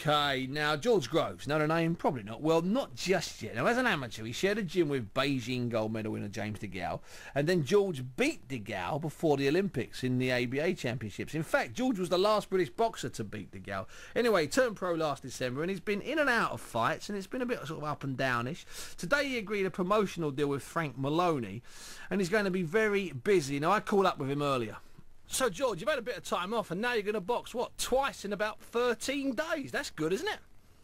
Okay, now George Groves, know the name? Probably not. Well, not just yet. Now, as an amateur, he shared a gym with Beijing gold medal winner James de Gaulle, and then George beat de Gaulle before the Olympics in the ABA Championships. In fact, George was the last British boxer to beat de Gaulle. Anyway, he turned pro last December, and he's been in and out of fights, and it's been a bit sort of up and downish. Today, he agreed a promotional deal with Frank Maloney, and he's going to be very busy. Now, I called up with him earlier. So, George, you've had a bit of time off, and now you're going to box, what, twice in about 13 days? That's good, isn't it?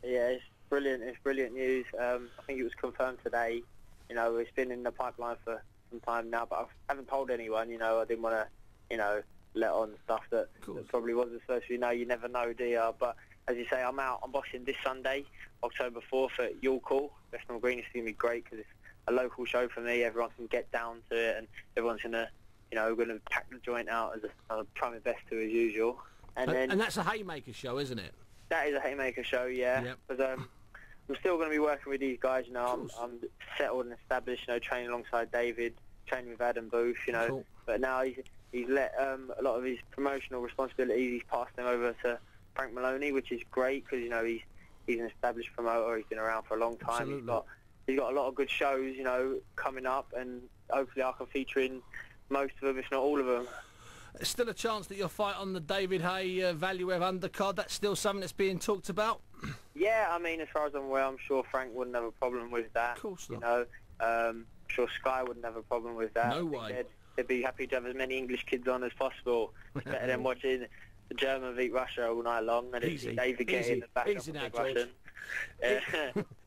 Yeah, it's brilliant. It's brilliant news. I think it was confirmed today. You know, it's been in the pipeline for some time now, but I haven't told anyone. You know, I didn't want to, you know, let on stuff that probably wasn't supposed to be. No, you never know, do you? But as you say, I'm boxing this Sunday, October 4th at York Hall, Bethnal Green. It's going to be great because it's a local show for me. Everyone can get down to it, and everyone's going to, you know, we're going to pack the joint out as a try my best to as usual. And that's a haymaker show, isn't it? That is a haymaker show, yeah. Yep. Because I'm still going to be working with these guys. You know, I'm settled and established. You know, training alongside David, training with Adam Booth. You know, cool. But now he's let a lot of his promotional responsibilities. He's passed them over to Frank Maloney, which is great because you know he's an established promoter. He's been around for a long time. Absolutely. He's got a lot of good shows. You know, coming up, and hopefully I can feature in most of them, if not all of them. There's still a chance that you'll fight on the David Hay Valuev undercard. That's still something that's being talked about? Yeah, I mean, as far as I'm aware, I'm sure Frank wouldn't have a problem with that. Of course not. You know, I'm sure Sky wouldn't have a problem with that. No way. They'd be happy to have as many English kids on as possible. It's better than watching the German beat Russia all night long and Easy. David get in the back of the Russian.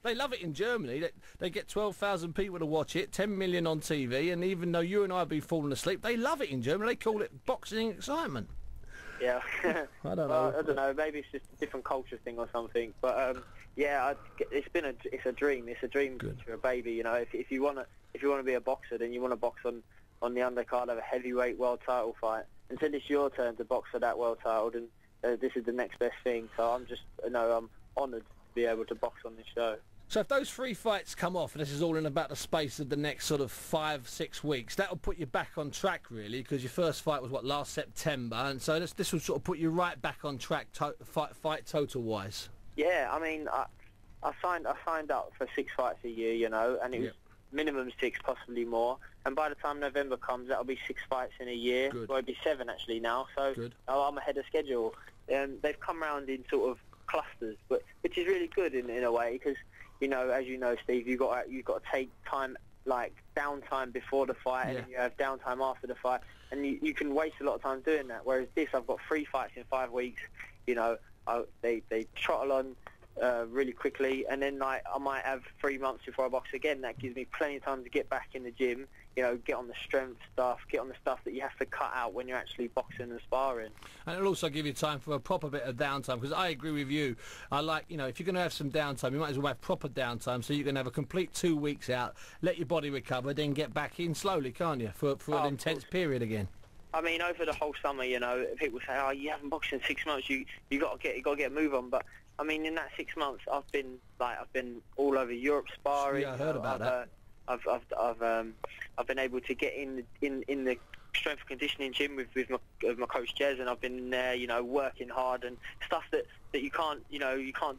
They love it in Germany. They get 12,000 people to watch it, 10 million on TV, and even though you and I have been falling asleep, they love it in Germany. They call it boxing excitement. Yeah. I don't know. I don't know. Maybe it's just a different culture thing or something. But yeah, it's a dream. It's a dream for a baby. You know, if you want to be a boxer, then you want to box on the undercard of a heavyweight world title fight. Until it's your turn to box for that world title, then this is the next best thing. So I'm just, you know, I'm honoured to be able to box on this show. So if those 3 fights come off, and this is all in about the space of the next sort of 5-6 weeks, that'll put you back on track, really, because your first fight was, what, last September, and so this will sort of put you right back on track fight total-wise. Yeah, I mean, I signed up for 6 fights a year, you know, and it was minimum 6, possibly more. And by the time November comes, that'll be 6 fights in a year. Good. Well, it'll be 7 actually now. So I'm ahead of schedule. They've come round in sort of clusters, which is really good in a way because, you know, as you know, Steve, you've got to take time, like downtime before the fight, and then you have downtime after the fight, and you can waste a lot of time doing that. Whereas this, I've got 3 fights in 5 weeks. You know, they trottle on really quickly, and then like I might have 3 months before I box again. That gives me plenty of time to get back in the gym, you know, get on the strength stuff, get on the stuff that you have to cut out when you're actually boxing and sparring. And it'll also give you time for a proper bit of downtime, because I agree with you. I like, you know, if you're going to have some downtime, you might as well have proper downtime, so you can have a complete 2 weeks out, let your body recover, then get back in slowly, can't you, for an intense period again. I mean, over the whole summer, you know, people say, "Oh, you haven't boxed in 6 months. You got to get a move on." But I mean, in that 6 months, I've been all over Europe sparring. Yeah, I heard about that. I've been able to get in the strength and conditioning gym with my coach Jez, and I've been there, you know, working hard and stuff that you can't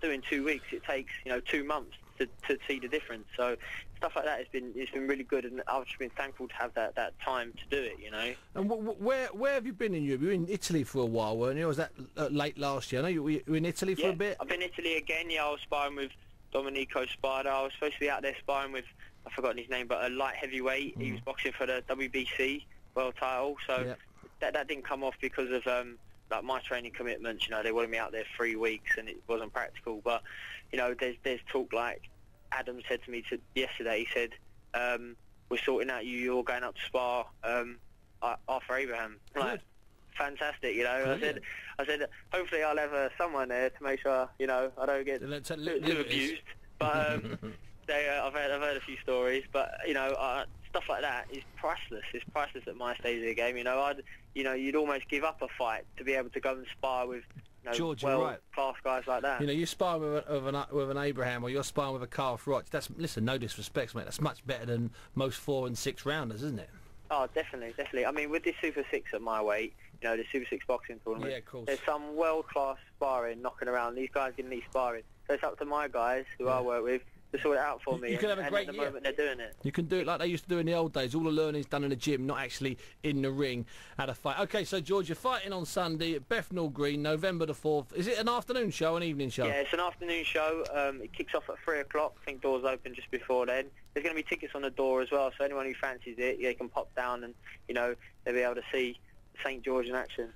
do in 2 weeks. It takes, you know, 2 months to see the difference. So stuff like that it's been really good, and I've just been thankful to have that time to do it, you know. And where have you been in Europe? You were in Italy for a while, weren't you? Or was that late last year? I know you were in Italy for a bit. I've been in Italy again. Yeah, I was sparring with Domenico Spada. I was supposed to be out there sparring with, I've forgotten his name, but a light heavyweight. He was boxing for the WBC world title. So that didn't come off because of like my training commitments. You know, they wanted me out there 3 weeks, and it wasn't practical. But you know, there's talk, like Adam said to me yesterday. He said, "We're sorting out you. You're going up to spar Arthur Abraham." Like, fantastic, you know. I said, hopefully I'll have someone there to make sure, you know, I don't get too abused. But I've heard a few stories, but you know, stuff like that is priceless. It's priceless at my stage of the game. You know, you'd almost give up a fight to be able to go and spar with, you know, George, class guys like that. You know, you spar with an Abraham, or you're sparring with a Carl Froch. Listen, no disrespect, mate. That's much better than most 4 and 6 rounders, isn't it? Oh, definitely. I mean, with this Super 6 at my weight, you know, the Super 6 boxing tournament. Yeah, of course. There's some world-class sparring knocking around. These guys going to need sparring. So it's up to my guys, who I work with, to sort it out for me. You can have a great at the moment they're doing it. You can do it like they used to do in the old days. All the learning's done in the gym, not actually in the ring at a fight. Okay, so George, you're fighting on Sunday at Bethnal Green, November the 4th. Is it an afternoon show or an evening show? Yeah, it's an afternoon show. It kicks off at 3 o'clock. I think doors open just before then. There's going to be tickets on the door as well, so anyone who fancies it, they can pop down and, you know, they'll be able to see St. George in action.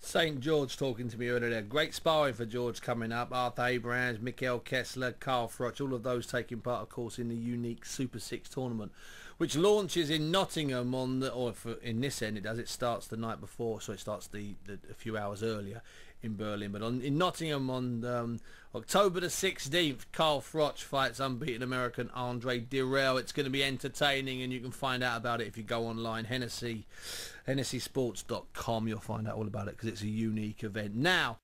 St. George talking to me earlier. Great sparring for George coming up. Arthur Abrahams, Mikael Kessler, Carl Froch, all of those taking part, of course, in the unique Super 6 tournament, which launches in Nottingham on the, or for, in this end it does. It starts the night before, so it starts a few hours earlier in Berlin. But in Nottingham on October the 16th, Carl Froch fights unbeaten American Andre Dirrell. It's going to be entertaining, and you can find out about it if you go online, hennessysports.com. You'll find out all about it because it's a unique event. Now,